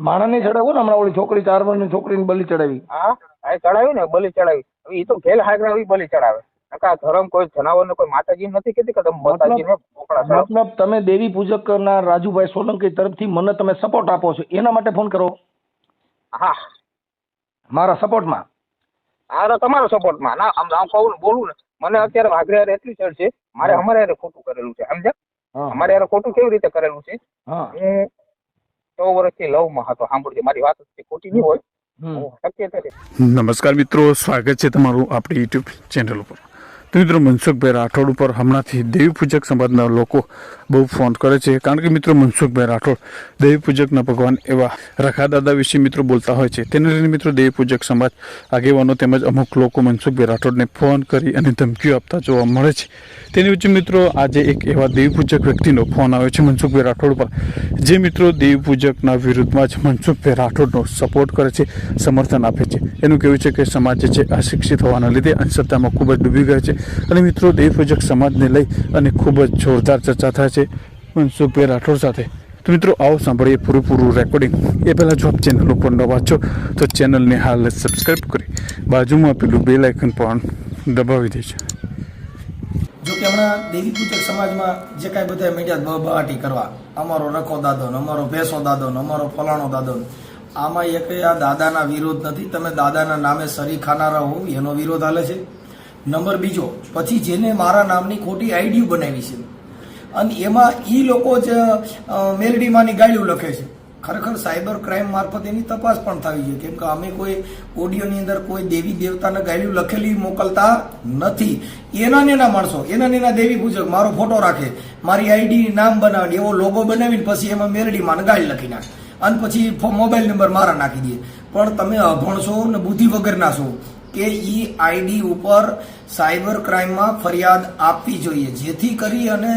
માણસને ચડાવ્યો ને હમણાં ઓલી છોકરી 4 વર્ષની છોકરીને બલી ચડાવી. હા આ ચડાવી ને બલી ચડાવી. હવે એ તો ઘેલ હાજરા બલી ચડાવે. નકા ધર્મ કોઈ જનાવરને કોઈ માતાજી નથી કહેતી કે તમે માતાજીને બોકડા ચડાવો. મતલબ તમે દેવી પૂજક કરનાર રાજુભાઈ સોલંકી તરફથી મને તમે સપોર્ટ આપો છો એના માટે ફોન કરો. હા મારા સપોર્ટમાં. આ તમારો સપોર્ટમાં ના આમ કહું ને બોલું ને મને અત્યારે વાઘરે એટલી ચડ છે મારે અમારે યારે ખોટું કરેલું છે સમજ્યા. અમારે યારે ખોટું કેવી રીતે કરેલું છે. હું 100 વર્ષથી લવમાં હતો. સાંભળજો મારી વાત ખોટી નહીં હોય. નમસ્કાર મિત્રો, સ્વાગત છે તમારું આપણી યુટ્યુબ ચેનલ ઉપર. તો મિત્રો, મનસુખભાઈ રાઠોડ ઉપર હમણાંથી દેવી પૂજક સમાજના લોકો બહુ ફોન કરે છે. કારણ કે મિત્રો, મનસુખભાઈ રાઠોડ દેવી પૂજકના ભગવાન એવા રખા દાદા વિશે મિત્રો બોલતા હોય છે. તેને લઈને મિત્રો દેવી પૂજક સમાજ આગેવાનો તેમજ અમુક લોકો મનસુખભાઈ રાઠોડને ફોન કરી અને ધમકીઓ આપતા જોવા મળે છે. તેની વચ્ચે મિત્રો આજે એક એવા દેવી પૂજક વ્યક્તિનો ફોન આવ્યો છે મનસુખભાઈ રાઠોડ પર, જે મિત્રો દેવી પૂજકના વિરુદ્ધમાં જ મનસુખભાઈ રાઠોડનો સપોર્ટ કરે છે, સમર્થન આપે છે. એનું કહેવું છે કે સમાજ જે છે અશિક્ષિત હોવાના લીધે અંધશ્રદ્ધામાં ખૂબ જ ડૂબી ગયો છે અને મિત્રો દેવી પૂજક સમાજને લઈ અને ખૂબ જ જોરદાર ચર્ચા થાય છે મનસુખભાઈ રાઠોડ સાથે. તો મિત્રો આવો સાંભળીએ પૂરું રેકોર્ડિંગ. એ પહેલાં જો આપ ચેનલ ઉપર નવા છો તો ચેનલને હાલ સબસ્ક્રાઈબ કરી બાજુમાં પેલું બેલ આઇકન પણ દબાવી દેજો. જો કે હમણાં દેવી પૂજક સમાજમાં જે કાંઈ બધા મીડિયા બહાટી કરવા, અમારો રખો દાદો, અમારો ભેંસો દાદો, અમારો ફલાણો દાદો, આમાં એક આ દાદાના વિરોધ નથી. તમે દાદાના નામે સરી ખાનારા હો એનો વિરોધ હાલે છે. નંબર બીજો, પછી જેને મારા નામની ખોટી આઈડી બનાવી છે અને એમાં એ લોકો જ મેલડીમાંની ગાળ્યું લખે છે. ખરેખર સાયબર ક્રાઇમ મારફત એની તપાસ પણ થવી જોઈએ, કેમ કે અમે કોઈ ઓડિયોની અંદર કોઈ દેવી દેવતાને ગાળ્યું લખેલી મોકલતા નથી. એના માણસો, એના દેવી પૂજક મારો ફોટો રાખે, મારી આઈડી નામ બનાવે, એવો લોગો બનાવીને પછી એમાં મેલડીમાં ગાળી લખી નાખે અને પછી મોબાઈલ નંબર મારા નાખી દે. પણ તમે અભણ છો ને બુદ્ધિ વગરના છો કે ઈ આઈડી ઉપર સાયબર ક્રાઇમમાં ફરિયાદ આપવી જોઈએ, જેથી કરી અને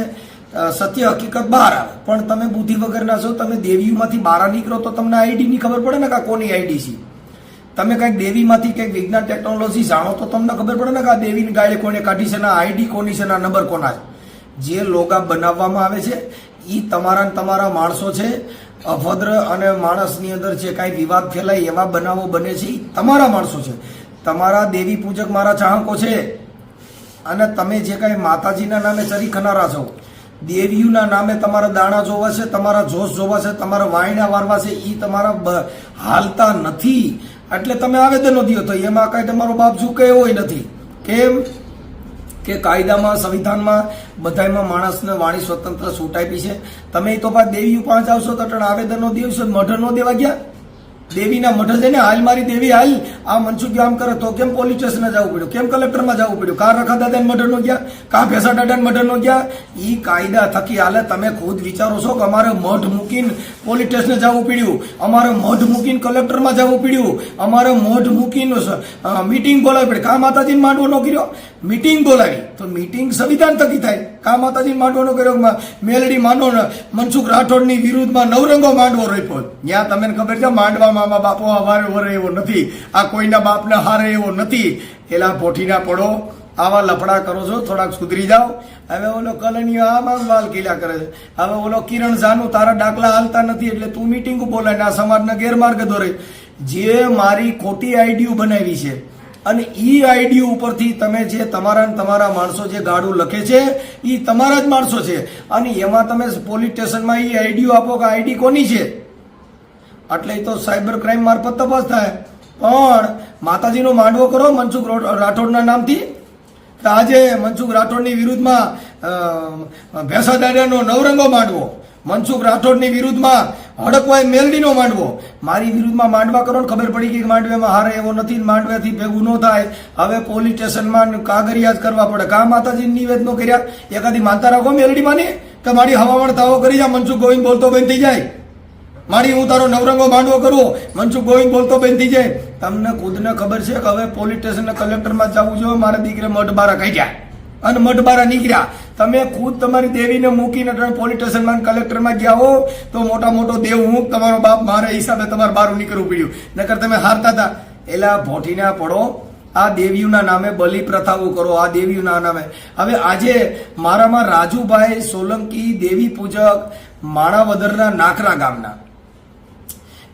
સત્ય હકીકત બહાર આવે. પણ તમે બુદ્ધિ વગરના છો, તમે દેવીમાંથી બહાર નીકળો તો તમને આઈડીની ખબર પડે ને કે કોની આઈડી છે. તમે કંઈક દેવીમાંથી કંઈક વિજ્ઞાન ટેકનોલોજી જાણો તો તમને ખબર પડે ને કે આ દેવીની ગાળી કોને કાઢી છે, ના આઈડી કોની છે, ના નંબર કોના છે. જે લોગા બનાવવામાં આવે છે એ તમારા માણસો છે. અભદ્ર અને માણસની અંદર જે કાંઈ વિવાદ ફેલાય એવા બનાવો બને છે એ તમારા માણસો છે. તમારા દેવી પૂજક મારા ચાહકો છે અને તમે જે કાંઈ માતાજીના નામે ચરી ખનારા છો, દેવીઓના નામે તમારા દાણા જોવા છે, તમારા જોશ જોવા છે, તમારા વાયણા વારવા છે, એ તમારા હાલતા નથી. એટલે તમે આવેદનો દો તો એમાં કાંઈ તમારો બાપ ઝૂકે હોય નથી. કેમ કે કાયદામાં, સંવિધાનમાં બધામાં માણસને વાણી સ્વતંત્ર છૂટ આપી છે. તમે તો પાછા દેવીઓ પાંચ આવશો તો આવેદનો દેવશો, મઢ ન દેવા ગયા. દેવીના મઢ છે ને, હાલ મારી દેવી હાલ આ મનસુખ આમ કરે તો કેમ પોલીસ સ્ટેશને જવું પડ્યું, કેમ કલેક્ટરમાં જવું પડ્યું, કા રખા દાદાને મઢ નો ગયા, કા ભેસા દાદાને મઢ નો ગયા. ઈ કાયદા થકી હાલે. તમે ખુદ વિચારો છો કે અમારે મઢ મૂકીને પોલીસ સ્ટેશને જવું પડ્યું, અમારે મઢ મૂકીને કલેક્ટરમાં જવું પડ્યું, અમારે મઢ મૂકીને મીટિંગ બોલાવી પડી. કા માતાજીને માંડવો ન કર્યો, મીટિંગ બોલાવી તો મીટિંગ સંવિધાન થકી થાય. કા માતાજીને માંડવો ન કર્યો, મેલડી માંડવો મનસુખ રાઠોડની વિરુદ્ધમાં નવરંગો માંડવો રોપ્યો. ત્યાં તમને ખબર છે માંડવામાં બાપો હારે વરે એવો નથી, આ કોઈના બાપને હારે એવો નથી. એલા પોઠીના પડો, આવા લફડા કરો છો, થોડાક સુધરી જાઓ. હવે ઓલો કલનીઓ આમાં વાલ કિલ્લા કરે છે. હવે ઓલો કિરણ ઝાનું તારા દાખલા હાલતા નથી એટલે તું મીટિંગ બોલાય, આ સમાજના ગેરમાર્ગે દોરે. જે મારી ખોટી આઈડીઓ બનાવી છે અને ઈ આઈડી ઉપરથી તમે જે તમારા માણસો જે ગાડું લખે છે એ તમારા જ માણસો છે અને એમાં તમે પોલીસ સ્ટેશનમાં ઈ આઈડીઓ આપો કે આઈડી કોની છે. એટલે તો સાયબર ક્રાઇમ મારફત તપાસ થાય. પણ માતાજીનો માંડવો કરો મનસુખ રાઠોડના નામથી. આજે મનસુખ રાઠોડની વિરુદ્ધમાં ભેંસા દાદાનો નવરંગો માંડવો, મનસુખ રાઠોડની વિરુદ્ધમાં હડકવાય મેલડીનો માંડવો, મારી વિરુદ્ધમાં માંડવા કરો ને ખબર પડી કે માંડવામાં હારે એવો નથી, માંડવાથી ભેગું ન થાય. હવે પોલીસ સ્ટેશનમાં કાગરિયા જ કરવા પડે. કા માતાજી નિવેદનો કર્યા, એકાદી માનતા રાખો મેલડીમાં ને કે મારી હવામણ તાવો કરી જા, મનસુખ ગોવિંદ બોલતો બંધ થઈ જાય. મારી હું તારો નવરંગો માંડવો કરું, મનસુખ ગોવિંદ બોલતો બંધ થઈ જાય. તમને ખુદને ખબર છે કે હવે પોલીસ સ્ટેશન કલેક્ટરમાં જવું જોઈએ. મારા દીકરે મઢ બારા કાઢ્યા અને મઢ બારા નીકળ્યા. તમે ખુદ તમારી દેવીને મૂકીને પોલીસ સ્ટેશનમાં કલેક્ટરમાં ગયા હો તો મોટો દેવ હું તમારો બાપ મારા હિસાબે તમારે બહાર નીકળવું પડ્યું, નકર તમે હારતા હતા. એલા ભોઠીના પડો, આ દેવીઓના નામે બલિ પ્રથાઓ કરો, આ દેવીઓના નામે. હવે આજે મારામાં રાજુભાઈ સોલંકી દેવી પૂજક માણાવદરના નાખરા ગામના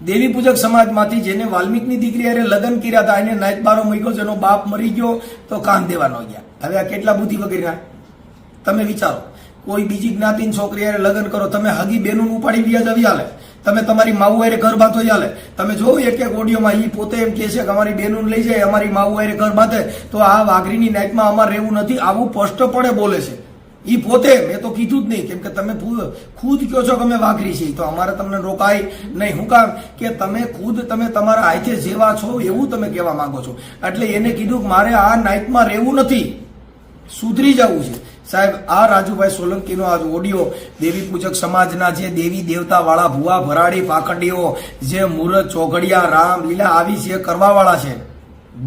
દેવી પૂજક સમાજમાંથી જેને વાલ્મીકની દીકરી હારે લગ્ન કર્યા હતા એને નાઈટ બારો મૂક્યો, જેનો બાપ મરી ગયો તો કાન દેવા ન ગયા. હવે આ કેટલા બુદ્ધિ વગેરે તમે વિચારો. કોઈ બીજી જ્ઞાતિની છોકરી હારે લગ્ન કરો, તમે હગી બેનું ઉપાડી વ્યાજ આવી હાલે, તમે તમારી માવું હારે ઘર બાંધો હાલે. તમે જો એક એક ઓડિયોમાં ઈ પોતે એમ કહે છે કે અમારી બેનું લઈ જાય, અમારી માવું હારે ઘર બાંધે, તો આ વાઘરીની નાઈટમાં અમારે રહેવું નથી, આવું સ્પષ્ટપણે બોલે છે. ઈ પોતે, મેં તો કીધું જ નહીં, કેમ કે તમે ખુદ કહો છો કે અમે વાઘરી છીએ, તો અમારે તમને રોકાય નહીં. શું કામ કે તમે ખુદ તમે તમારા હાથે જેવા છો એવું તમે કહેવા માંગો છો. એટલે એને કીધું કે મારે આ નાઈટમાં રહેવું નથી, સુધરી જવું છે. સાહેબ, આ રાજુભાઈ સોલંકીનો આ ઓડિયો દેવી પૂજક સમાજના જે દેવી દેવતા વાળા ભુવા ભરાડી પાખંડીઓ જે મુહૂર્ત ચોઘડિયા રામ લીલા આવી છે કરવા વાળા છે,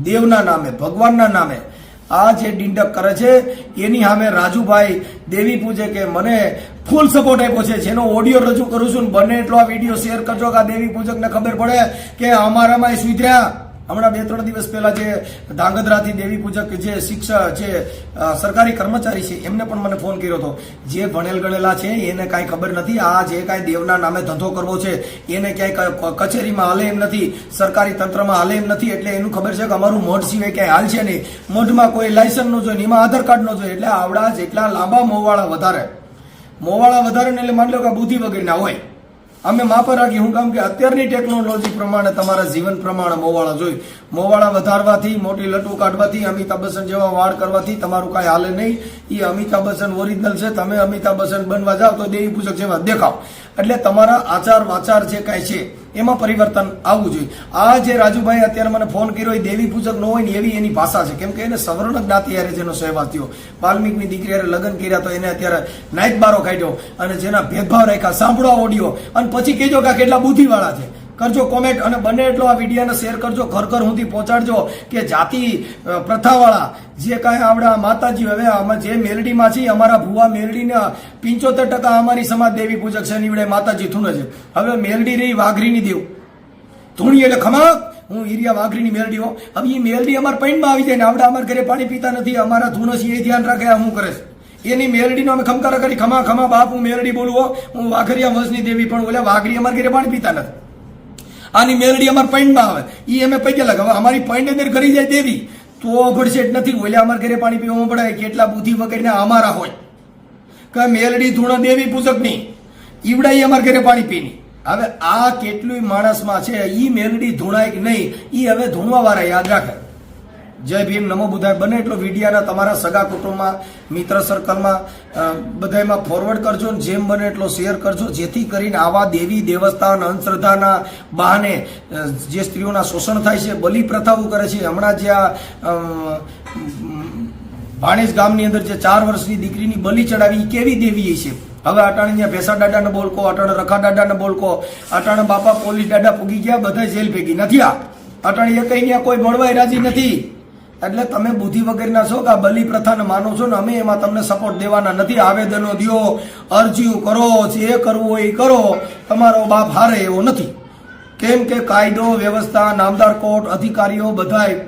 દેવના નામે ભગવાનના નામે આ જે ડિંડક કરે છે, એની સામે રાજુભાઈ દેવી પૂજે કે મને ફૂલ સપોર્ટ આપ્યો છે. જેનો ઓડિયો રજૂ કરું છું, બને એટલો આ વિડીયો શેર કરજો કે આ દેવી પૂજકને ખબર પડે કે અમારામાં સુધર્યા. હમણાં 2-3 દિવસ પહેલા જે ધાંગધ્રાથી દેવી પૂજક જે શિક્ષક જે સરકારી કર્મચારી છે એમને પણ મને ફોન કર્યો હતો. જે ભણેલ ગણેલા છે એને કાંઈ ખબર નથી, આ જે કાંઈ દેવના નામે ધંધો કરવો છે એને ક્યાંય કચેરીમાં હાલે એમ નથી, સરકારી તંત્રમાં હાલે એમ નથી. એટલે એનું ખબર છે કે અમારું મઢ સિવાય ક્યાંય હાલ છે નહીં, મઢમાં કોઈ લાયસન્સ નો જોઈએ, એમાં આધાર કાર્ડ નો જોઈએ. એટલે આવડા જેટલા લાંબા મોવાળા વધારે ને એટલે માની લો કે બુદ્ધિ વગેરેના હોય. અમે માપા રાખી, હું કામ કે અત્યારની ટેકનોલોજી પ્રમાણે તમારા જીવન પ્રમાણે મોવાળા જોઈ, મોવાળા વધારવાથી, મોટી લટુ કાઢવાથી, અમિતાભ બચ્ચન જેવા વાળ કરવાથી તમારું કાંઈ હાલે નહીં. એ અમિતાભ બચ્ચન ઓરિજિનલ છે, તમે અમિતાભ બચ્ચન બનવા જાઓ તો દેવી પૂજક જેવા દેખાવ. એટલે તમારા આચાર વાચાર જે કાંઈ છે એમાં પરિવર્તન આવવું જોઈએ. આ જે રાજુભાઈ અત્યારે મને ફોન કર્યો એ દેવી પૂજક ન હોય ને એવી એની ભાષા છે, કેમ કે એને સવર્ણ જ્ઞાતિ હારે જેનો સહેવાસ થયો, વાલ્મીકની દીકરી હારે લગ્ન કર્યા તો એને અત્યારે નાઈટ બારો કાઢ્યો અને જેના ભેદભાવ રાખ્યા. સાંભળો આ ઓડિયો અને પછી કહેજો કે આ કેટલા બુદ્ધિવાળા છે. કરજો કોમેન્ટ અને બને એટલો આ વિડીયોને શેર કરજો, ઘર ઘર સુધી પહોંચાડજો કે જાતિ પ્રથાવાળા જે કાંઈ આવડા માતાજી, હવે આમાં જે મેલડીમાં છે અમારા ભુવા મેલડીને 75% અમારી સમાજ દેવી પૂજક છે, નીવડે માતાજી થૂણે છે. હવે મેલડી રહી વાઘરીની દેવ ધૂણી એટલે ખમાક, હું ઈરિયા વાઘરીની મેલડી હો. હવે એ મેલડી અમારા પૈણમાં આવી જાય ને આવડા અમારા ઘરે પાણી પીતા નથી, અમારા ધૂણો છે એ ધ્યાન રાખે હું કરે છે. એની મેલડીનો અમે ખમકારા કરી, ખમા ખમા બાપ હું મેલડી બોલું હો, હું વાઘરિયા વંશની દેવી, પણ ઓલા વાઘરી અમારા ઘરે પાણી પીતા નથી. આની મેલડી અમારા પૈણમાં આવે, એ અમે પૈકે લગાવે. અમારી પૈણ અંદર કરી જાય દેવી તો ભડશે નથી, ઓલા અમારા ઘરે પાણી પીવું પડે. કેટલા બુદ્ધિ વગેરે અમારા હોય કે મેલડી ધૂણો દેવી પૂજકની ઈવડાઈ અમારા ઘરે પાણી પીની. હવે આ કેટલું માણસમાં છે, ઈ મેલડી ધૂણાય કે નહીં ઈ હવે ધૂણવા વાળા યાદ રાખે. જય ભીમ, નમો બુદ્ધાય. બને એટલો વિડીયાના તમારા સગા કુટુંબમાં, મિત્ર સર્કલમાં બધામાં ફોરવર્ડ કરજો, જેમ બને એટલો શેર કરજો, જેથી કરીને આવા દેવી દેવસ્થાન અંધશ્રદ્ધાના બહાને જે સ્ત્રીઓના શોષણ થાય છે, બલિ પ્રથાઓ કરે છે. હમણાં જે આ ભાણેજ ગામની અંદર જે 4 વર્ષની દીકરીની બલિ ચડાવી, કેવી દેવી છે. હવે અટાણે ત્યાં ભેસા દાદાને બોલકો, અટાણે રખા દાદાને બોલકો, અટાણે બાપા પોલીસ દાદા પૂગી ગયા, બધા જેલ ભેગી નથી. આ અટાણે એ કઈ કોઈ મળવાય રાજી નથી. એટલે તમે બુદ્ધિ વગેરેના છો કે આ બલિ પ્રથાને માનો છો ને અમે એમાં તમને સપોર્ટ દેવાના નથી. આવેદનો દો, અરજીઓ કરો, જે કરવું હોય એ કરો, તમારો બાપ હારે એવો નથી. કેમ કે કાયદો વ્યવસ્થા, નામદાર કોર્ટ, અધિકારીઓ બધાય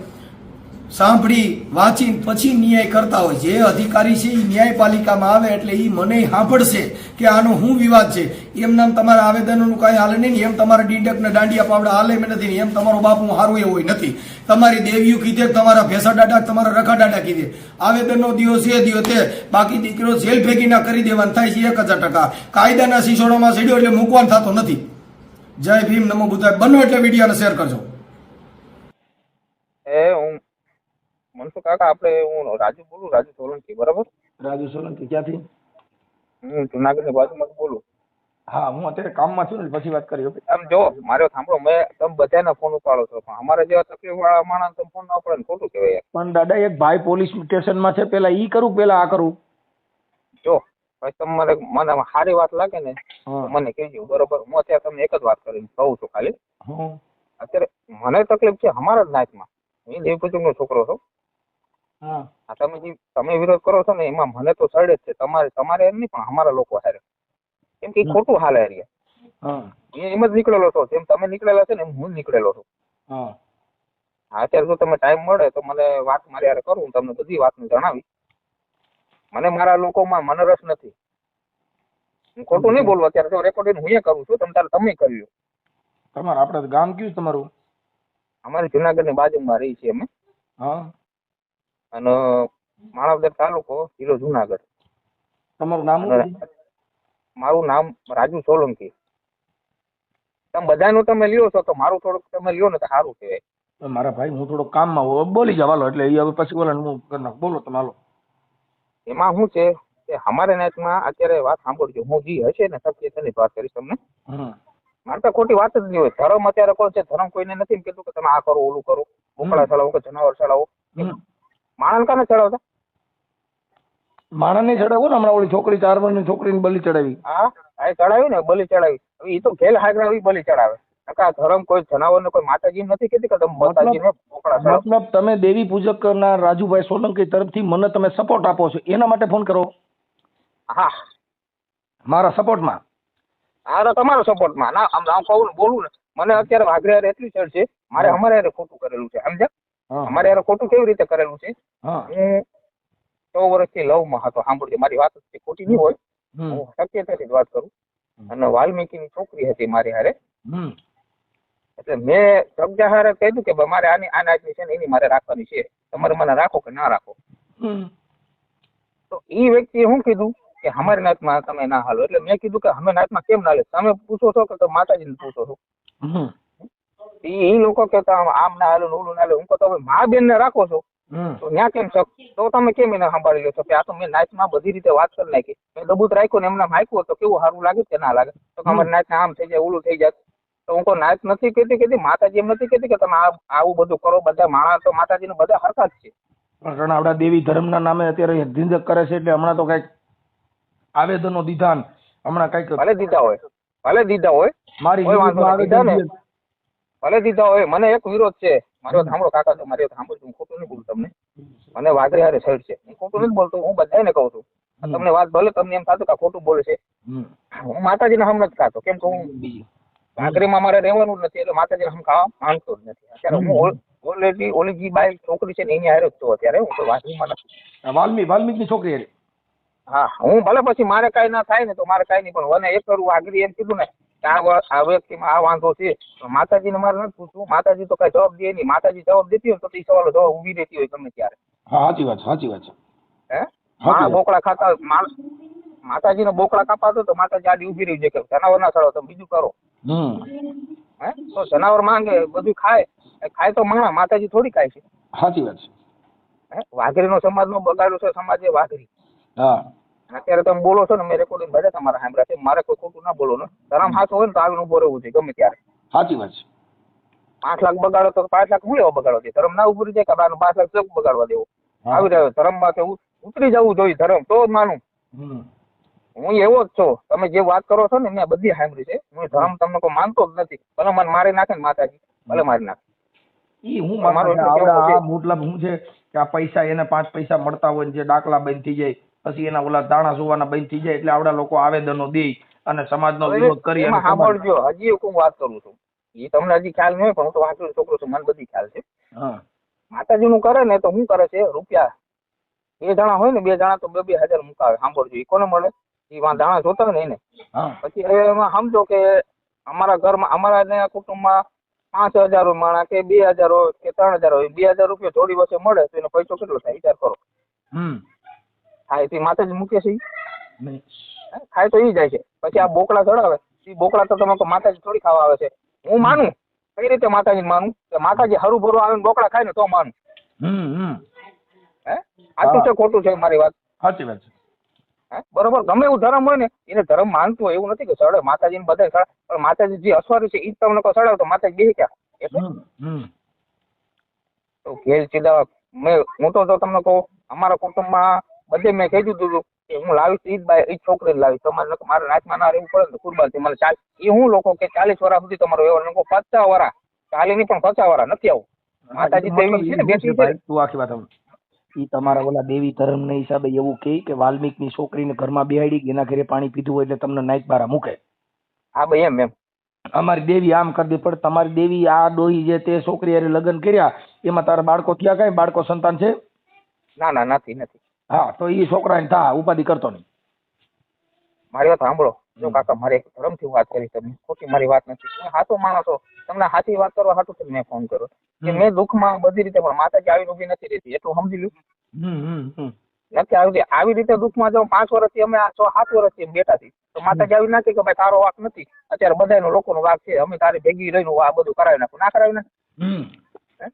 સાંભળી વાંચી પછી ન્યાય કરતા હોય. જે અધિકારી છે એ ન્યાયપાલિકામાં આવે એટલે એ મને સાંભળશે કે આનો શું વિવાદ છે. એમ નામ તમારા આવેદનોનું કાંઈ હાલે નહીં, એમ તમારા ડીડકને દાંડિયા પાવડા હાલે એમ નથી, એમ તમારો બાપ હું હારું એવું નથી. તમારી દેવીઓ કીધે, તમારા ભેસા દાડા, તમારા રખા દાડા કીધે, આવેદનનો દિવસ એ દિવસ તે, બાકી દીકરો જેલ ભેગી ના કરી દેવાનું થાય છે 1000%. કાયદાના શિશોડોમાં સીડ્યો એટલે મૂકવાનું થતો નથી. જય ભીમ, નમો બુદ્ધાય. બનો એટલે વિડીયોને શેર કરજો. હું મનસુખ કાકા, આપણે હું રાજુ બોલું, રાજુ સોલંકી, બરાબર? રાજુ સોલંકી ક્યાંથી? હું જુનાગઢની બાજુમાં બોલું. હા, હું અત્યારે કામમાં છું ને પછી વાત કરી. આમ જો મારો સાંભળો, મેં તમે બધાના ફોન ઉપાડો છો, પણ અમારે જેવા તકલીફ વાળા માણસ તમે ફોન ના ઉપાડે ને ખોટું કહેવાય. પણ દાદા એક ભાઈ પોલીસ સ્ટેશનમાં છે, પેલા ઈ કરું પેલા આ કરું? જો ભાઈ તમારે મને સારી વાત લાગે ને મને કહેજો, બરોબર? હું અત્યારે તમને એક જ વાત કરીને કહું છું ખાલી. અત્યારે મને તકલીફ છે અમારા જ નાચમાં, હું દેવી પૂજકનો છોકરો છું. તમે વિરોધ કરો છો ને એમાં મને તો સડે જ છે. તમારે એમ નહીં પણ અમારા લોકો હારે, કેમ કે ખોટું હાલે એરિયા. એમ જ નીકળેલો છો, જેમ તમે નીકળેલા છે ને એમ હું નીકળેલો છું. અત્યારે જો તમે ટાઈમ મળે તો મને વાત મારી યારે કરું, તમને બધી વાત જણાવી. મને મારા લોકોમાં મને રસ નથી. હું ખોટું નહીં બોલું. અત્યારે જો રેકોર્ડિંગ હું કરું છું, તમે કર્યું. તમારે આપણે ગામ કયું છે તમારું? અમારી જુનાગઢની બાજુમાં રહી છીએ અમે, હા. અને માણાવદર તાલુકો, જિલ્લો જુનાગઢ. તમારું નામ શું અને કીધું? મારું નામ રાજુ સોલંકી. તમે બધાનું તમે લ્યો છો તો મારું થોડુંક તમે લ્યો ને તો સારું કહેવાય. મારા ભાઈ હું થોડો કામમાં હોઉં, બોલી જાવ હાલો, એટલે એ હવે પછી બોલે હું કરી નાખું. બોલો તમે હાલો. એમાં શું છે કે અમારે નાઈટમાં અત્યારે વાત સાંભળજો, હું જે હશે ને સત્યની વાત કરીશ તમને. મારે તો ખોટી વાત જ નહીં હોય. ધર્મ અત્યારે કોઈ છે, ધર્મ કોઈને નથી કીધું કે તમે આ કરો ઓલું કરો, મોકળા ચડાવો કે જનાવર ચડાવો. માણસ કાને ચડાવતા? માણસ ને ચડાવો ને, હમણાં ઓલી છોકરી 4 વર્ષની છોકરીને બલી ચડાવી. હા એ ચડાવી ને, બલી ચડાવી. હવે એ તો ખેલ હાજર બલી ચડાવે. નકા ધર્મ કોઈ જનાવર ને કોઈ માતાજી નથી કહેતી કે તમે માતાજીને મોકળા ચડાવો. મતલબ તમે દેવી પૂજક કરનાર રાજુભાઈ સોલંકી તરફથી મને તમે સપોર્ટ આપો છો, એના માટે ફોન કરો? હા, મારા સપોર્ટમાં? હા તમારો સપોર્ટમાં. ના આમ કહું ને બોલું ને, મને અત્યારે વાઘરે એટલી ચડ છે, મારે અમારે યારે ખોટું કરેલું છે, સમજ્યા? અમારે યારે ખોટું કેવી રીતે કરેલું છે? હું 100 વર્ષથી લવમાં હતો. સાંભળજો, મારી વાત ખોટી નહીં હોય, હું સત્યતાથી જ વાત કરું. અને વાલ્મીકીની છોકરી હતી મારી હારે. એટલે મેં સબ્જા હારે કહ્યું કે મારે આની આ નાતની છે ને એની મારે રાખવાની છે, તમારે મને રાખો કે ના રાખો. તો એ વ્યક્તિએ શું કીધું કે અમારી નાતમાં તમે ના હાલો. એટલે મેં કીધું કે અમે નાતમાં કેમ ના લે? તમે પૂછો છો કે માતાજીને પૂછો છો? એ લોકો કહેતા આમ ના હાલો ઓલું ના લે. હું કહું મા બેન ને રાખો છો તો ત્યાં કેમ શક? તો તમે કેમ એને સંભાળી લો છો? કે આ તો મેં નાતમાં બધી રીતે વાત કરી નાખી, મેં દબૂત રાખ્યું ને એમના માયકું તો કેવું સારું લાગે કે ના લાગે? તો અમારી નાતને આમ થઈ જાય, ઓલું થઈ જાય. તો હું કોઈ નાત નથી કહેતી, માતાજી એમ નથી કહેતી કે તમે આવું બધું કરો. બધા માણસ તો માતાજીને બધા હરખા જ છે. પણ આપણા દેવી ધર્મના નામે અત્યારે ઝીંઝક કરે છે, એટલે હમણાં તો કઈક આવેદનો દીધા ને હમણાં કઈક ભલે દીધા હોય મારી કોઈ વાંધો નથી, દીધા ને આવેદન ભલે દીધા હોય. મને એક વિરોધ છે મારો, સાંભળો કાકા, તો મારી સાંભળજો, હું ખોટું નહીં બોલું તમને. મને વાઘરે હારે સાઈડ છે, હું ખોટું નથી બોલતો. હું બધાને કહું છું, તમને વાત ભલે તમને એમ થતું કે ખોટું બોલે છે, હું માતાજીને હમ નથી ખાતો. કેમ કે હું વાઘરીમાં મારે રહેવાનું જ નથી, એટલે માતાજીને હમ ખાવા માંગતો જ નથી. અત્યારે હું ઓલરેડી ઓલી જે બાઈ છોકરી છે ને એની હારે જ છું અત્યારે. હું તો વાઘરીમાં નથી. વાલ્મીકની છોકરી હારે? હા, હું ભલે પછી મારે કાંઈ ના થાય ને તો મારે કાંઈ નહીં, પણ મને એક કરું વાઘરી એમ કીધું ને કે આ વ્યક્તિમાં આ વાંધો છે, માતાજીને મારે નથી પૂછવું. માતાજી તો કઈ જવાબ દે નહીં. માતાજી જવાબ દેતી હોય તો એ સવાલો જવાબ ઉભી રહેતી હોય ગમે ત્યારે. હા, સાચી વાત છે. હે મારા બોકડા ખાતા માતાજીને બોકડા કાપાતો તો માતાજી આડી ઉભી રહી જાય કે જનાવર ના ચડો, તમે બીજું કરો. હે તો જનાવર માંગે બધું ખાય તો માતાજી થોડી ખાય છે. સાચી વાત છે. હે વાઘરીનો સમાજનો બગાડ્યો છે સમાજે વાઘરી. હા, અત્યારે તમે બોલો છો ને, મેં રેકોર્ડિંગ બધા તમારા સાંભળ્યા છે. મારે કોઈ ખોટું ના બોલો ને, ધરમ હાથો હોય ને તો આગળ ઉભો રહેવું છે ગમે ત્યારે. સાચી વાત છે. 5 લાખ બગાડો તો 5 લાખ હું લેવા બગાડવા દે? ધરમ ના ઉભરી જાય કે 5 લાખ ચોક બગાડવા દેવો? આવી રહ્યો ધર્મમાં કે ઉતરી જવું જોઈએ ધર્મ, તો જ માનું. હું એવો જ છું. તમે જે વાત કરો છો ને મેં બધી સાંભળી છે. હું ધર્મ તમને કોઈ માનતો જ નથી. ભલે મને મારી નાખે ને માતાજી, ભલે મારી નાખે. મતલબ શું છે કે આ પૈસા એને 5 પૈસા મળતા હોય ને જે દાખલા બંધ થઈ જાય, પછી એના ઓલા દાણા સુવાના બંધ થઈ જાય, એટલે આવડા લોકો આવેદનો દે અને સમાજનો વિરોધ કરી. સાંભળજો, હજી હું વાત કરું છું, એ તમને હજી ખ્યાલ નહીં, પણ હું તો વાંચું છોકરો છું, મને બધી ખ્યાલ છે. માતાજી નું કરે ને તો શું કરે છે? રૂપિયા 2 જણા હોય ને, 2 જણા તો 2,000 મુકાવે. સાંભળજો, એ કોને મળે? એ દાણા જોતા હોય ને એને. પછી હવે એમાં સમજો કે અમારા ઘરમાં, અમારા કુટુંબમાં 5,000 માણા કે 2,000 હોય કે 3,000 હોય, 2,000 રૂપિયા થોડી વચ્ચે મળે તો એનો પૈસો કેટલો થાય વિચાર કરો. થાય તે માતાજી મૂકે છે? ખાય તો એ જાય છે. પછી આ બોકડા ચડાવે, એ બોકડા તો તમે માતાજી થોડી ખાવા આવે છે. હું માનું કઈ રીતે માતાજી માનું કે માતાજી હરું ભરું આવે ને બોકડા ખાય ને તો માનું. હે સાચું છે ખોટું છે મારી વાત? સાચી વાત છે. હે બરોબર. ગમે એવું ધર્મ હોય ને એને ધર્મ માનતું હોય, એવું નથી કે ચડે માતાજીને બધા ચડે, પણ માતાજી જે અસવારી છે એ જ તમને કોઈ ચડાવે તો માતાજી બે ક્યાં? એટલે તો ઘેર સીધા હું તો તમને કહું, અમારા કુટુંબમાં બધે મેં કહી દીધું હતું કે હું લાવીશ ઈ જ છોકરીને લાવીશ. તમારે મારે નાચમાં ના રહેવું પડે ને કુરબાનથી મને ચાલ. એ હું લોકો કે 40 વર્ષ સુધી તમારો વ્યવહાર, 50 વર્ષ 40 ની પણ 50 વર્ષ નથી આવું. માતાજી દેવી છે ને, બેઠી છે. તું આખી વાત ઈ તમારા ઓલા દેવી ધર્મ ના હિસાબે એવું કે વાલ્મીકની છોકરીને ઘરમાં બેહાડી એના ઘરે પાણી પીધું હોય એટલે તમને નાઈટ બારા મૂકે. હા ભાઈ, એમ અમારી દેવી આમ કરી દે. પણ તમારી દેવી આ ડોહી જે તે છોકરી હારે લગ્ન કર્યા એમાં તારા બાળકો થયા? કઈ બાળકો સંતાન છે? ના નથી. હા, તો એ છોકરાને થા ઉપાધિ કરતો નહીં. મારી વાત સાંભળો, જો કાકા મારે એક ધર્મથી વાત કરી, તમે ખોટી મારી વાત નથી, તમે સાચો માણસ છો, તમને સાચી વાત કરવા સાચું મેં ફોન કર્યો કે મેં દુઃખમાં બધી રીતે, પણ માતાજી આવી ઉભી નથી રહેતી, એટલું સમજી લ્યું. નથી આવી રીતે દુઃખમાં જો 5 વર્ષથી અમે 7 વર્ષથી બેઠા છીએ, તો માતાજી આવી નથી કે ભાઈ તારો વાક નથી, અત્યારે બધાનો લોકોનો વાક છે, અમે તારી ભેગી રહીને આ બધું કરાવી નાખું, ના કરાવી નાખું.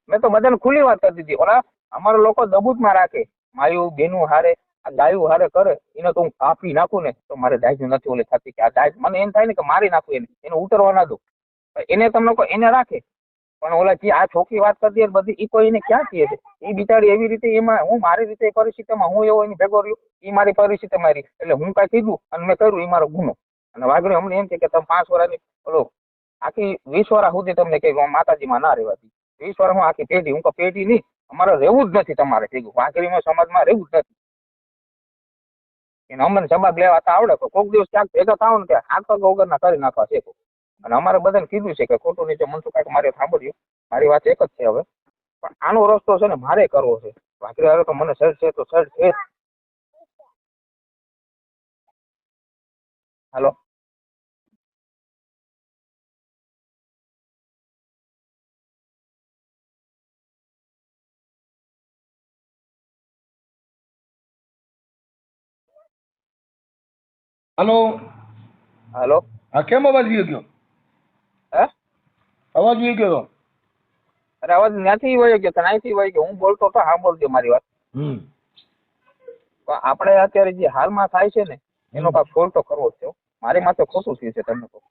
મેં તો બધાને ખુલ્લી વાત કરી દીધી. ઓલા અમારા લોકો દબૂતમાં રાખે, માયું બેનું હારે આ ગાયું હારે કરે, એને તો હું કાપી નાખું ને તો મારે દાજ નથી ઓલી થતી કે આ દાજ મને એમ થાય ને કે મારી નાખું, એને ઉતરવા ના દો, એને તમને કોઈ એને રાખે. પણ ઓલા જે આ છોકરી વાત કરતી બધી એ કોઈ એને ક્યાં કહે છે, એ બિચારી એવી રીતે, એમાં હું મારી રીતે પરિસ્થિતિમાં હું એવો એની ભેગો રહ્યો, એ મારી પરિસ્થિતિ મારી, એટલે હું કાંઈ કીધું અને મેં કર્યું એ મારો ગુનો. અને વાઘરી અમને એમ કે તમે 5 વર્ષની ઓલો આખી 20 વર્ષ સુધી તમને કે માતાજીમાં ના રહેવાતી, 20 વર્ષ હું આખી પેઢી, હું પેઢી નહીં, અમારે રહેવું જ નથી તમારે ભેગું, વાઘરીમાં સમાજમાં રહેવું જ નથી. એને અમને જવાબ લેવા આવડે, કોઈક દિવસ ક્યાંક ભેગા થાવ ને કે આગ પગ વગરના કરી નાખવા છે. અને અમારે બધાને કીધું છે કે ખોટું નીચે મનસુખ કાકા મારે સાંભળ્યું, મારી વાત એક જ છે હવે, પણ આનો રસ્તો છે ને મારે કરવો છે. વાઘરી આવે તો મને સર છે તો સર છે. Hello hello. હાલો હા, કેમ અવાજ ગયો ગયો? હે અવાજ ગયો ગયો? અરે અવાજ ત્યાંથી વયો ગયો, ત્યાંથી વયો ગયો, હું બોલતો તો સાંભળજો મારી વાત. પણ આપણે અત્યારે જે હાલમાં થાય છે ને એનો કાંઈક ફોલ તો કરવો જ છે. મારી માથે ખોટું થયું છે, તમને કહું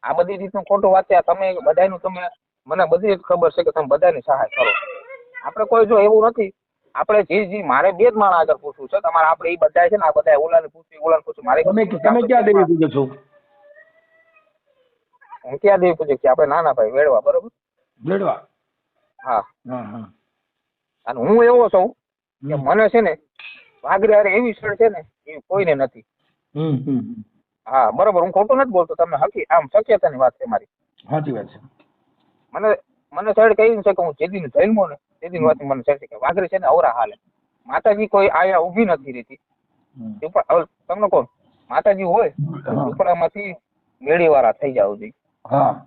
આ બધી રીતનું ખોટું વાત છે. તમે બધાનું, તમે મને બધી જ ખબર છે કે તમે બધાની સહાય કરો. આપણે કોઈ જો એવું નથી, આપણે જે મારે 2 જ માણસ આગળ પૂછવું છે તમારે, આપણે એ બધા છે ને આ બધા ઓલાને પૂછવું મારે. તમે ક્યાં દેવી પૂજક છો? હું ક્યાં દેવી પૂજક છે? આપણે નાના ભાઈ વેડવા, બરોબર? વેડવા. હા. હા. અને હું એવો છું કે મને છે ને વાઘરી હારે એવી સળ છે ને એ કોઈને નથી. હા બરોબર, હું ખોટું નથી બોલતો, તમને હકી આમ શક્યતાની વાત છે મારી. સાચી વાત છે. મને સળ કહી છે કે હું જેદીને જન્મો ને તેદીની વાત મને સળ છે કે વાઘરી છે ને અવરા હાલે. માતાજી કોઈ આયા ઊભી નથી રહેતી. તમને કહું માતાજી હોય ઝૂંપડામાંથી મેળી વાળા થઈ જાવ જોઈએ. હા.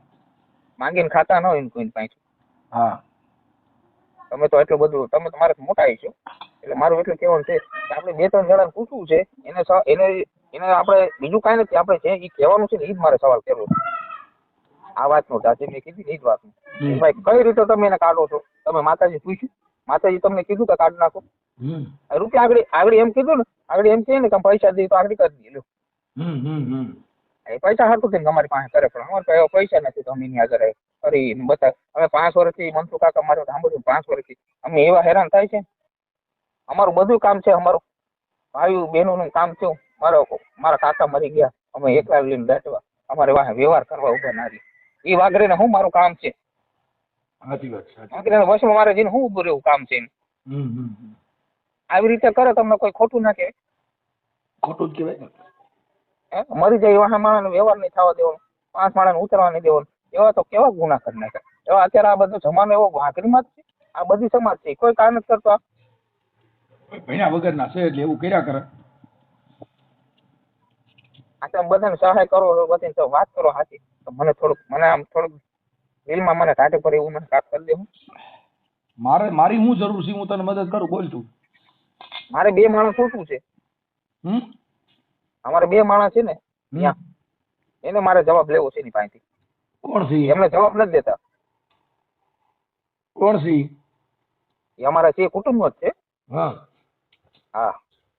માંગીને ખાતા ન હોય ને કોઈને પાસે. હા. તમે તો એટલું બધું, તમે તો મારે મોટા છો, એટલે મારું એટલું કહેવાનું છે કે આપણે 2-3 જણાને પૂછવું છે, એને આપણે બીજું કાંઈ નથી, આપણે જે એ કહેવાનું છે ને એ જ મારે સવાલ કરવો છે. આ વાતનું દાદી મેં કીધી ને એ જ વાતનું ભાઈ, કઈ રીતે તમે એને કાઢો છો? તમે માતાજી પૂછ્યું, માતાજી તમને કીધું કે કાઢી નાખો રૂપિયા? આગળ એમ કીધું ને, આગળ એમ કહે ને કે પૈસા દે તો આગળ કરી દે. એ પૈસા હાટું થઈને તમારી પાસે કરે, પણ અમારે પાસે પૈસા નથી તો અમે એની આગળ કરી બતા. અમે 5 વર્ષથી મનસુખ કાકા મારે સાંભળ્યું, 5 વર્ષથી અમે એવા હેરાન થાય છે. અમારું બધું કામ છે, અમારું ભાઈ બહેનોનું કામ છે. મારા કાકા મરી ગયા, અમે એકલા લઈને બેઠવા, અમારે વાહ વ્યવહાર કરવા ઉભા ના રહી. એ વાઘરીને હું મારું કામ છે. સાચી વાત છે. વાઘરીને વશમાં મારે જઈને હું ઉભું રહેવું કામ છે. આવી રીતે કરે તમને કોઈ ખોટું ના કહેવાય? ખોટું જ કહેવાય. મરી જાય એવા માણસનો વ્યવહાર નહીં થવા દેવાનો, 5 માણસને ઉતરવા નહીં દેવાનું. એવા તો કેવા ગુના કરી નાખે. એવા અત્યારે આ બધો જમાનો એવો વાઘરીમાં જ છે, આ બધી સમાજ છે, કોઈ કામ નથી કરતો. ભણ્યા વગરના છે એટલે એવું કર્યા કરે. આ તમે બધાને સહાય કરો, બધી વાત કરો સાચી, તો મને આમ થોડુંક દિલમાં મને કાઢે પર એવું મને કાઢ કરી દેવું. મારી હું જરૂર છે, હું તને મદદ કરું, બોલ તું. મારે 2 માણસ શું છે? અમારે 2 માણસ છે ને ત્યાં, એને મારે જવાબ લેવો છે એની પાસેથી. કોણ છે? એમને જવાબ નથી દેતા. કોણ છે? એ અમારા છે કુટુંબનો જ છે. હા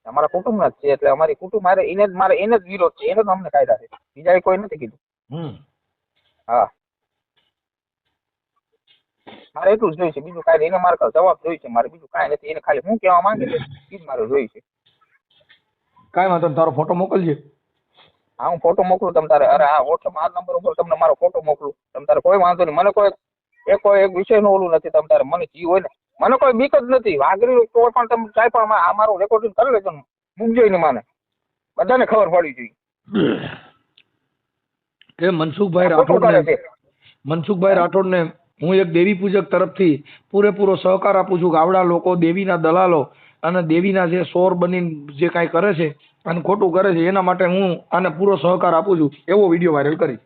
અમારા કુટુંબના જ છે, એટલે અમારી કુટુંબ મારે એને જ વિરોધ છે, એને જ અમને કાયદા છે, બીજા કોઈ નથી કીધું. હા મારે એટલું જ જોઈ છે, બીજું કાંઈ એને મારે જવાબ જોઈ છે, મારે બીજું કાંઈ નથી. એને ખાલી હું કહેવા માંગે છે એ જ મારે જોઈ છે. કાંઈ વાંધો, તારો ફોટો મોકલજે. હા હું ફોટો મોકલું તમ તારે. અરે આ વોટ્સઅપ આ નંબર ઉપર તમને મારો ફોટો મોકલું તમ તારે, કોઈ વાંધો નહીં. મને કોઈ એક વિષયનું ઓલું નથી. તમ તારે મને જી હોય ને, મને કોઈ બીક જ નથી. વાઘરી કોઈ પણ તમે કાંઈ પણ આ મારું રેકોર્ડિંગ કરી લેજો ને, મૂકજો ને, મને બધાને ખબર પડી જોઈએ. એ મનસુખભાઈ રાઠોડને હું એક દેવી પૂજક તરફથી પૂરેપૂરો સહકાર આપું છું કે આવડા લોકો દેવીના દલાલો અને દેવીના જે સોર બનીને જે કાંઈ કરે છે અને ખોટું કરે છે એના માટે હું આને પૂરો સહકાર આપું છું એવો વિડીયો વાયરલ કરી.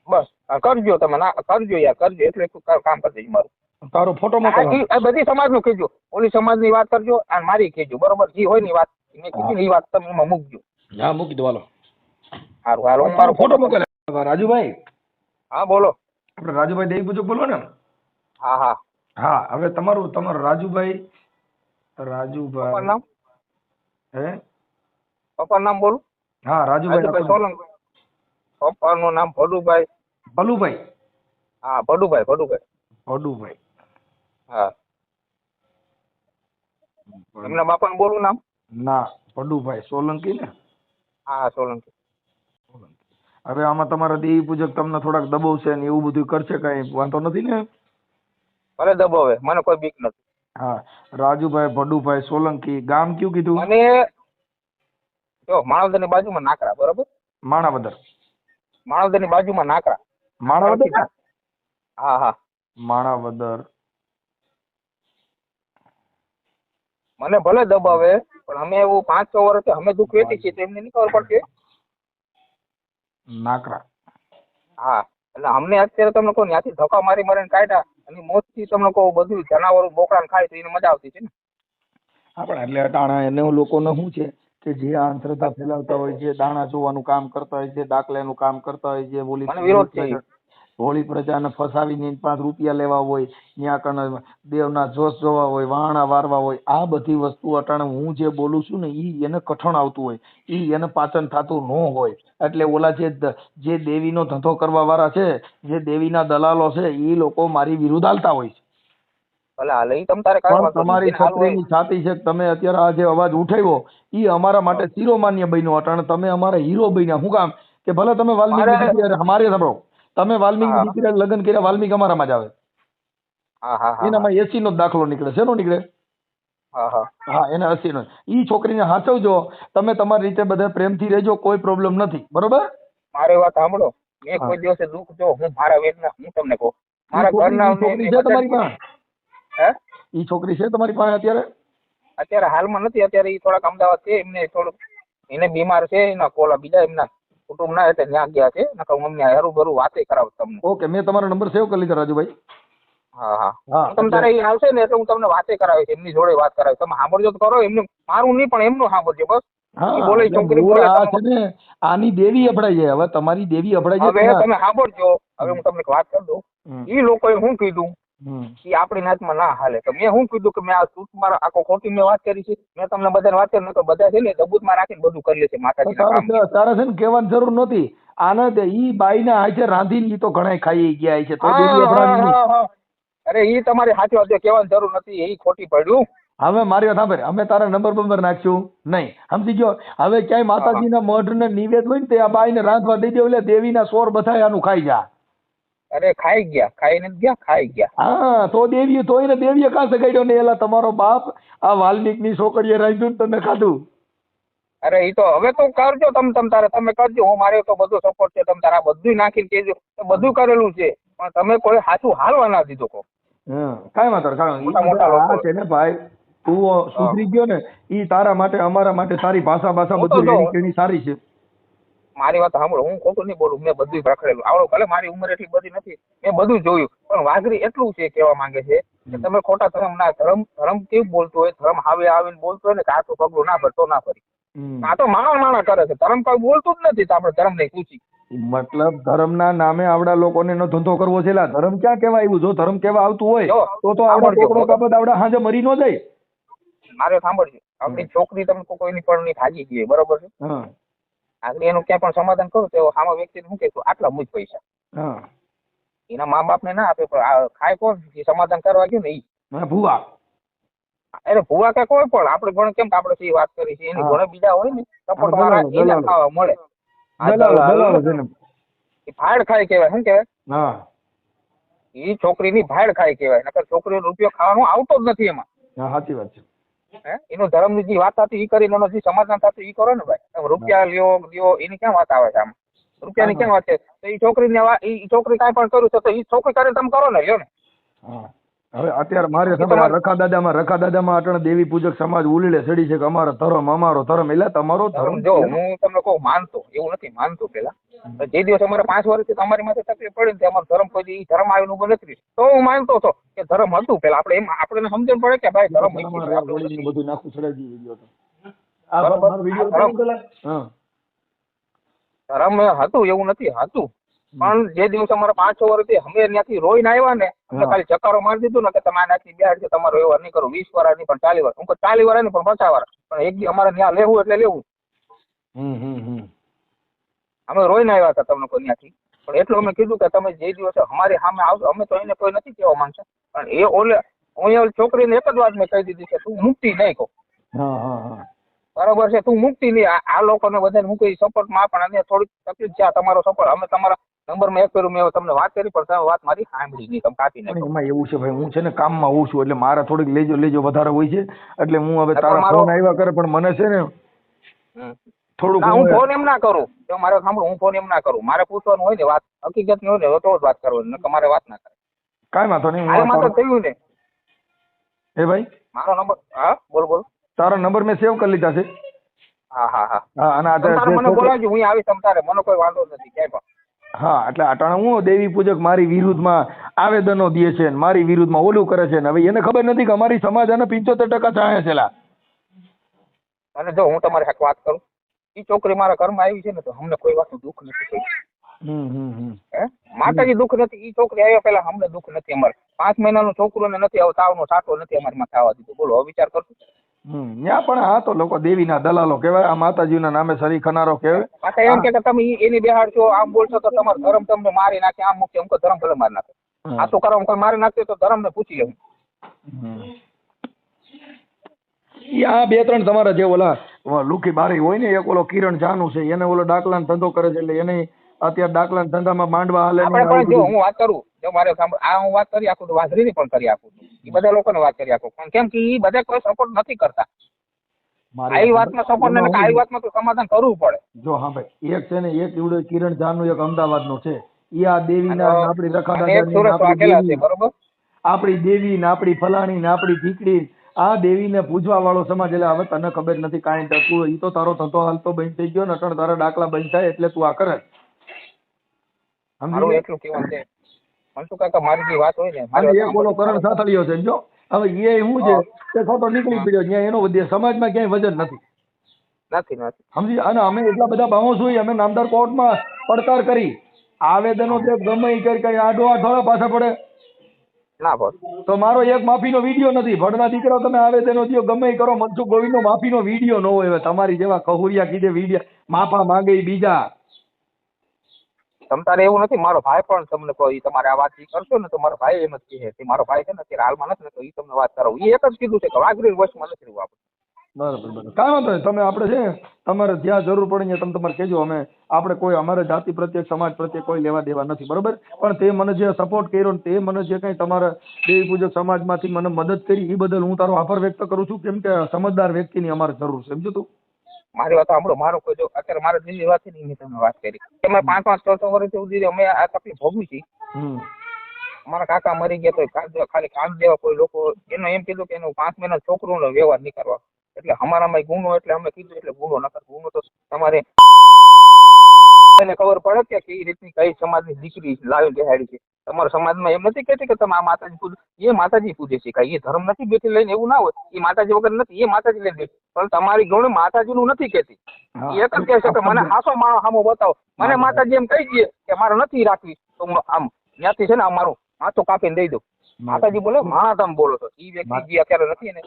બસ કરજો તમે, ના કરજો યાર, કરજો, એટલે કામ કરી દેજો મારું. તારો ફોટો મોકલો. આ બધી સમાજનું કહેજો, ઓલી સમાજની વાત કરજો અને મારી કહેજો, બરોબર? જે હોય ની વાત મેં કીધી ને એ વાત તમે એમાં મૂકજો. હા મૂકી દો હાલો. સારું હાલો, હું તારો મારો ફોટો મોકલે. રાજુભાઈ, હા બોલો. આપણે રાજુભાઈ દેવી પૂજક બોલો ને? હા હા. હા હવે તમારું રાજુભાઈ પપ્પાનું નામ? હે? પપ્પાનું નામ બોલું? હા રાજુભાઈ સોલંકી. પપ્પાનું નામ ભડુભાઈ. ભલુભાઈ? હા ભડુભાઈ. ભડુભાઈ. હા. એમના બાપાનું બોલું નામ? ના, ભડુભાઈ સોલંકી ને? હા સોલંકી. હવે આમાં તમારા દેવી પૂજક તમને થોડાક દબાવશે ને એવું બધું કરશે, કઈ વાંધો નથી ને? ભલે દબાવે, મને કોઈ બીક નથી. હા રાજુભાઈ ભડુભાઈ સોલંકી, ગામ કયું કીધું? મને જો માણાવદર ની બાજુમાં નાકરા, બરોબર? માણાવદર. માણાવદર ની બાજુમાં નાકરા. માણાવદર? હા હા. માણાવદર. મને ભલે દબાવે પણ અમે એવું 5-6 વર્ષથી અમે દુઃખ વેઠી છીએ, એમને નહીં ખબર પડતી. નાકરા. હા એટલે અમને અત્યારે તમને કહું ત્યાંથી ધક્કા મારીને કાઢ્યા અને મોતથી તમને કહું બધું જનાવરો બોકડાને ખાય તો એને મજા આવતી છે ને. આપણે એટલે અટાણા એને લોકોને શું છે કે જે આ અંધશ્રદ્ધા ફેલાવતા હોય છે, દાણા જોવાનું કામ કરતા હોય છે, દાખલાનું કામ કરતા હોય છે, મને વિરોધ છે. હોળી પ્રજાને ફસાવીને 5 રૂપિયા લેવા હોય, ત્યાં કને દેવના જોશ જોવા હોય, વાહણા વારવા હોય, આ બધી વસ્તુ અટાણે હું જે બોલું છું ને ઈ એને કઠણ આવતું હોય, ઈ એને પાચન થતું ન હોય. એટલે ઓલા જે દેવીનો ધંધો કરવા વાળા છે, જે દેવીના દલાલો છે, ઈ લોકો મારી વિરુદ્ધ હાલતા હોય છે. ભલે હાલે, ઈ તમ તારે પણ તમારી છત્રીની છાતી છે, તમે અત્યારે આ જે અવાજ ઉઠાવ્યો ઈ અમારા માટે શિરોમાન્ય બન્યો. અટાણે તમે અમારા હીરો બન્યા. શું કામ કે ભલે તમે વાલ્મીકી અમારે સાંભળો, તમે વાલ્મીકી દીકરા લગ્ન કર્યા, વાલ્મીકી અમારામાં જ આવે. એનામાં 80 નો દાખલો નીકળે. શેનો નીકળે? હા એને 80 નો. ઈ છોકરીને હાચવજો, તમે તમારી રીતે બધા પ્રેમથી રહેજો, કોઈ પ્રોબ્લેમ નથી, બરોબર? મારી વાત સાંભળો, મેં કોઈ દિવસે દુઃખ જો હું મારા વેદના હું તમને કહું, મારા ઘરના છોકરી છે તમારી પાસે? હે? ઈ છોકરી છે તમારી પાસે અત્યારે? અત્યારે હાલમાં નથી. અત્યારે ઈ થોડાક અમદાવાદ છે, એમને થોડુંક એને બીમાર છે, એના કોલા બીજા એમના કુટુંબ ના એટલે ત્યાં ગયા છે. નકર અમને હરું ભરું વાતે કરાવ તમને. ઓકે, મેં તમારો નંબર સેવ કરી લીધો રાજુભાઈ. હા હા, તમે તારે અહીં આવશે ને એટલે હું તમને વાતે કરાવીશ, એમની જોડે વાત કરાવીશ. તમે સાંભળજો તો કરો, એમનું મારું નહીં પણ એમનું સાંભળજો બસ. બોલે છોકરી બોલે આની દેવી અપડાઈ જાય. હવે તમારી દેવી અપડાઈ જાય. હવે તમે સાંભળજો, હવે હું તમને વાત કરી દઉં. ઈ લોકોએ શું કીધું કે આપણી નાચમાં ના હાલે, તો મેં શું કીધું કે મેં આ સૂટ મારા આખો ખોટી મેં વાત કરી છે. મેં તમને બધાને વાત કરી, તો બધા છે ને દબૂતમાં રાખીને બધું કરી લે છે માતાજી. તારે છે ને કહેવાની જરૂર નહોતી. આને ઈ બાઈને હાથે રાંધીને ઈ તો ઘણા ખાઈ ગયા છે. તો દેવી અપડાવી. અરે ઈ તમારી સાચી વાત કહેવાની જરૂર નથી, એ ખોટી પડ્યું. હવે મારી વાત સાંભળ, અમે તારા નંબર નાખશું નહીં, સમજી ગયો? હવે ક્યાંય માતાજીના મઢ ને નિવેદ હોય ને તે આ બાઈને રાંધવા દઈ દે, એટલે દેવીના સોર બધા આનું ખાઈ જા. અરે ખાઈ ગયા, ખાઈને ગયા, ખાઈ ગયા. હા તો દેવી તો એને દેવીએ કાં સગાડ્યો ને? એલા તમારો બાપ આ વાલ્મીકની છોકરીએ રાંધ્યું ને તમે ખાધું. અરે ઈ તો હવે તો કરજો, તમે કરજો. હું મારે તો બધું સપોર્ટ છે. તમે તારા બધું નાખીને કેજો, બધું કરેલું છે, પણ તમે કોઈ સાચું હાલવા ના દીધો કો. કાંઈ વાંધો છે ને ભાઈ, તું સુધરી ગયો ને, ઈ તારા માટે અમારા માટે સારી ભાષા બધું એની સારી છે. મારી વાત સાંભળો, હું ખોટું નહીં બોલું. મેં બધું રખડેલું આવડો, ભલે મારી ઉંમર એટલી બધી નથી, મેં બધું જોયું. પણ વાઘરી એટલું છે કહેવા માંગે છે કે તમે ખોટા ધર્મ ના ધર્મ કેવું બોલતો હોય, ધર્મ આવીને બોલતો હોય ને કે આ તો પગલું ના ભરતો ના ફરી. આ તો માણા કરે છે, ધર્મ કોઈ બોલતું જ નથી. તો આપણે ધર્મ નહીં પૂછી, મતલબ ધર્મના નામે આવડા લોકોને એનો ધંધો કરવો છે. ધર્મ ક્યાં કેવા આવ્યું? જો ધર્મ કેવા આવતું હોય તો આવડા હાજે મરી ન જાય. મારે સાંભળજો, આપણી છોકરી તમે કોઈની પણ ભાગી ગઈ, બરોબર છે? આગળ એનું ક્યાં પણ સમાધાન કરું તો સામા વ્યક્તિને શું કહેતું, આટલા મુજ પૈસા એના મા બાપ ને ના આપે, પણ ખાય કોણ? સમાધાન કરવા ગયું ને ઈ ભૂવા. અરે ભૂવા કે કોઈ પણ આપણે પણ કેમ આપણે વાત કરી છે, એની ઘણા બીજા હોય ને સપોર્ટ વાળા, એને ખાવા મળે. ભાડ ખાય કેવાય, શું કેવાય? ઈ છોકરીની ભાડ ખાય કેવાય. નકર છોકરીનો રૂપિયો ખાવાનો આવતો જ નથી એમાં. સાચી વાત છે. એનું ધર્મની જે વાત થતી ઈ કરીને એનો જે સમાધાન થતું ઈ કરો ને ભાઈ. રૂપિયા લ્યો એની ક્યાં વાત આવે છે? આમ રૂપિયાની ક્યાં વાત છે? તો ઈ છોકરીને ઈ છોકરી કાંઈ પણ કર્યું છે તો ઈ છોકરી કરે તમે કરો ને, લ્યો ને. હવે અત્યારે મારે ખબર આ રખા દાદામાં અટણ દેવી પૂજક સમાજ ઉલીડે ચડી છે કે અમારો ધર્મ એટલે તમારો ધર્મ. જો હું તમને કહું માનતો એવું નથી માનતો પેલા જે દિવસ અમારે 5 વર્ષથી તમારી માથે તકલીફ પડી ને અમારો ધર્મ કોઈ ધર્મ આવીને ઉભો નથી તો હું માનતો હતો કે ધર્મ હતું પેલા આપણે એમ આપણને સમજણ પડે કે ભાઈ ધર્મ બધું નાખું ચડાવી વિડીયો તો ધર્મ હતું એવું નથી હતું પણ જે દિવસે અમારા 5-6 વર્ષથી અમે ત્યાંથી રોઈને આવ્યા ને એટલે ખાલી ચકારો મારી દીધું ને કે તમે આનાથી બેહાડ છે તમારો વ્યવહાર નહીં કરો 20 વાર નહીં પણ 40 વાર હું 40 વાર નહીં પણ 50 વાર પણ એક દી અમારે ત્યાં લેવું એટલે લેવું. અમે રોઈને આવ્યા હતા તમને કોઈ ત્યાંથી પણ એટલું અમે કીધું કે તમે જે દિવસે અમારી સામે આવશો અમે તો એને કોઈ નથી કહેવા માંગતા પણ એ ઓલે છોકરીને એક જ વાત મેં કહી દીધી કે તું મુક્તિ નહીં કહો બરાબર છે તું મુક્તિ નહીં આ લોકોને વધારે મૂકી સપોર્ટમાં પણ અને થોડીક તકલીફ છે તમારો સપોર્ટ અમે તમારા નંબરમાં એક કર્યું મેં તમને વાત કરી પણ તમે વાત મારી સાંભળી નહીં તમે કાપી નાખો. એમાં એવું છે ભાઈ હું છે ને કામમાં હોઉં છું એટલે મારા થોડીક લેજો વધારે હોય છે એટલે હું હવે તારા ફોન આવ્યા કરે પણ મને છે ને થોડુંક હું ફોન એમ ના કરું જો મારે સાંભળો હું ફોન એમ ના કરું મારે પૂછવાનું હોય ને વાત હકીકતની હોય ને તો જ વાત કરવાની નકર મારે વાત ના કરે કાંઈ વાંધો નહીં હાલમાં તો થયું ને એ ભાઈ મારો નંબર હા બોલ તારો નંબર મેં સેવ કરી લીધા છે. હા અને મને બોલાવજો હું આવીશ તમતારે મને કોઈ વાંધો નથી ક્યાંય પણ. હા એટલે અટાણે હું દેવી પૂજક મારી વિરુદ્ધમાં આવેદનો દે છે ને મારી વિરુદ્ધમાં ઓલું કરે છે ને હવે એને ખબર નથી કે અમારી સમાજ અને 75% ચાહે છે લા. અને જો હું તમારી એક વાત કરું એ છોકરી મારા ઘરમાં આવી છે ને તો અમને કોઈ વાતનું દુઃખ નથી થયું. માતાજી દુઃખ નથી એ છોકરી આવ્યા પેલા અમને દુઃખ નથી અમારે 5 મહિનાનું છોકરું ને નથી તાવનો સાટો નથી અમારી માં થવા દીધો બોલો વિચાર કરશો. ત્યાં પણ હા તો લોકો દેવીના દલાલો કહેવાય આ માતાજીના નામે સરી ખનારો કહેવાય. પાછા એમ કે તમે એની બેહાડશો આમ બોલશો તો તમારો ધર્મ તમને મારી નાખે આમ મૂકે અમુક ધર્મ ભલે મારી નાખે આ તો કરમ કોઈ મારી નાખશે તો ધર્મ ને પૂછી લેવું. આ 2-3 તમારા જે ઓલા લુખી બારી હોય ને એક ઓલો કિરણ જાનુ છે એને ઓલો ડાકલાનો ધંધો કરે છે એટલે એને અત્યારે ડાકલાના ધંધામાં માંડવા હાલે. જો હું વાત કરું જો મારે આ હું વાત કરી આખું વાઘરીની પણ કરી આખું એ બધા લોકોને વાત કરી આખું પણ કેમ કે એ બધા કોઈ સપોર્ટ નથી કરતા. આવી વાતમાં સપોર્ટ ને આવી વાતમાં તો સમાધાન કરવું પડે. જો હા ભાઈ એક છે ને એક એવડો કિરણ જાનુ એક અમદાવાદનો છે ઈ આ દેવીના આપણી રખાડાની બરોબર આપણી દેવી ને આપણી ફલાણી ને આપણી દીકરી આ દેવીને પૂજવા વાળો સમાજ એટલે હવે તને ખબર નથી કાંઈ તું ઈ તો તારો ધંધો હાલતો બંધ થઈ ગયો ને અટણ તારા ડાકલા બંધ થાય એટલે તું આ કરે. મારું એટલું કહેવાનું છે મનસુખ કાકા મારી જે વાત હોય ને મારે એક બોલો કરણ સાથળિયો છે જો હવે એ શું છે તે ખોટો નીકળી પડ્યો ત્યાં એનો સમાજમાં ક્યાંય વજન નથી સમજી અને અમે એટલા બધા બાઉન્સ હોય અમે નામદાર કોર્ટમાં પડકાર કરી આવેદનો જે ગમે એ કરી આડો થોડા પાછા પડે ના પડે તો મારો એક માફીનો વિડીયો નથી ભણના દીકરા તમે આવેદનો દો ગમે એ કરો મનસુખ ગોવિંદનો માફીનો વિડીયો ન હોય તમારી જેવા કહુરિયા કીધે વિડીયો માફા માંગે બીજા તમારે એવું નથી મારો ભાઈ પણ તમને કોઈ તમારે આ વાત કરશો ને તો મારો ભાઈ એમ જ કહે મારો ભાઈ છે ને અત્યારે હાલમાં નથી તો એ તમને વાત કરો એ એક જ કીધું છે કે વાઘરી વર્ષમાં નથી રહેવું આપણે. બરાબર કાંઈ વાંધો નહીં તમે આપણે છે તમારે જ્યાં જરૂર પડે ત્યાં તમે તમારે કહેજો અમે આપણે કોઈ અમારે જાતિ પ્રત્યે સમાજ પ્રત્યે કોઈ લેવા દેવા નથી બરોબર પણ તે મને જે સપોર્ટ કર્યો ને તે મને જે કંઈ તમારા દેવી પૂજક સમાજમાંથી મને મદદ કરી એ બદલ હું તારો આભાર વ્યક્ત કરું છું કેમ કે સમજદાર વ્યક્તિની અમારે જરૂર છે સમજો તું. મારી વાત સાંભળો મારો કોઈ જો અત્યારે મારા દિલ્હી વાત છે મેં તમને વાત કરી કે મેં 5-6 વર્ષ સુધી અમે આ તકલીફ ભોગવી છે. મારા કાકા મરી ગયા તો ખાલી કામ દેવા કોઈ લોકો એનો એમ કીધું કે એનું 5 મહિના છોકરોનો વ્યવહાર નહીં કરવા એટલે અમારામાં ગુનો એટલે અમે કીધું એટલે ગુનો ન કર ગુનો તો તમારે એને ખબર પડે કે કઈ રીતની કઈ સમાજની દીકરી લાવી બેહાડી છે. તમારા સમાજમાં એમ નથી કહેતી કે તમે આ માતાજી પૂજો એ માતાજી પૂજે છે કઈ એ ધર્મ નથી બેઠી લઈને એવું ના હોય એ માતાજી વગર નથી એ માતાજી લઈને બેઠી પણ તમારી ગૌણ માતાજીનું નથી કહેતી એક જ કહે છે કે મને હાસો માણો સામો બતાવો મને માતાજી એમ કહી દે કે મારે નથી રાખવી તો આમ ત્યાંથી છે ને મારું માથું કાપીને દઈ દો. માતાજી બોલે માણા તમે બોલો છો એ વ્યક્તિ જે અત્યારે નથી ને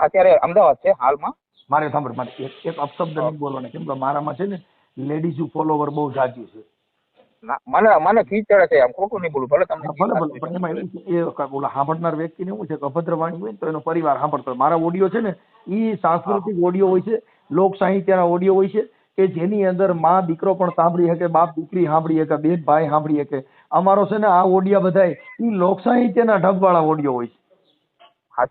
અત્યારે અમદાવાદ છે હાલમાં. મારે સાંભળ મારે એક અપશબ્દ નહીં બોલવાનો કેમ કે મારામાં છે ને લેડીઝ ફોલોવર બહુ જાજુ છે. મને ખીચડે છે આમ ખોટું નહીં બોલું ભલે તમને ભલે પણ એમાં એવું છે એ ઓલા સાંભળનાર વ્યક્તિને એવું છે કે અભદ્ર વાણી હોય ને તો એનો પરિવાર સાંભળતો હોય. મારા ઓડિયો છે ને એ સાંસ્કૃતિક ઓડિયો હોય છે લોક સાહિત્યના ઓડિયો હોય છે કે જેની અંદર માં દીકરો પણ સાંભળી શકે બાપ દીકરી સાંભળી શકે બેન ભાઈ સાંભળી શકે. અમારો છે ને આ ઓડિયા બધા એ લોક સાહિત્યના ઢબવાળા ઓડિયો હોય છે.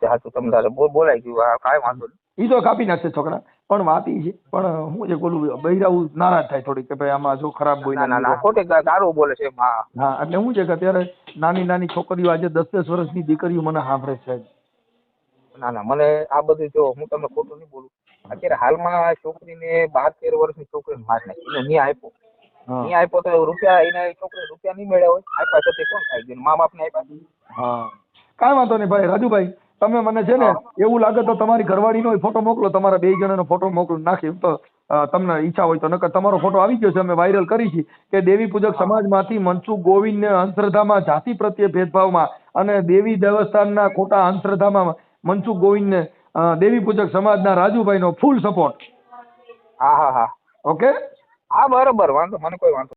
સાચું તમને બોલાઈ ગયું કાંઈ વાંધો નહીં ઈ તો કાપી નાખશે છોકરા, પણ વાત ઈ છે, પણ હું જે બોલું બૈરાવું નારાજ થાય થોડીક કે ભાઈ આમાં જો ખરાબ ના ના ના બોલ્યા. ખોટી ગારું બોલે છે હા હા એટલે શું છે કે અત્યારે નાની નાની છોકરીઓ આજે 10-10 વર્ષની દીકરીઓ મને સાંભળે છે. ના ના મને આ બધું જો હું તમને ખોટું નહીં બોલું. અત્યારે હાલમાં છોકરીને 12-13 વર્ષની છોકરીને માર નાખી એને ન્યાય આપ્યો. હા ન્યાય આપ્યો તો રૂપિયા એને છોકરી રૂપિયા નહીં મળ્યા હોય આપ્યા તો તે કોણ ખાઈ ગયું મા બાપને આપ્યા. હા કાંઈ વાંધો નહીં ભાઈ રાજુભાઈ, તમે મને છે ને એવું લાગે તો તમારી ઘરવાળીનો ફોટો મોકલો, તમારા 2 જણાનો ફોટો મોકલો નાખી તો તમને ઈચ્છા હોય તો, નકર તમારો ફોટો આવી ગયો છે અમે વાયરલ કરી છે કે દેવી પૂજક સમાજમાંથી મનસુખ ગોવિંદને અંધશ્રદ્ધામાં જાતિ પ્રત્યે ભેદભાવમાં અને દેવી દેવસ્થાનના ખોટા અંધશ્રદ્ધામાં મનસુખ ગોવિંદને દેવી પૂજક સમાજના રાજુભાઈનો ફૂલ સપોર્ટ. હા હા હા ઓકે હા બરોબર વાંધો મને કોઈ વાંધો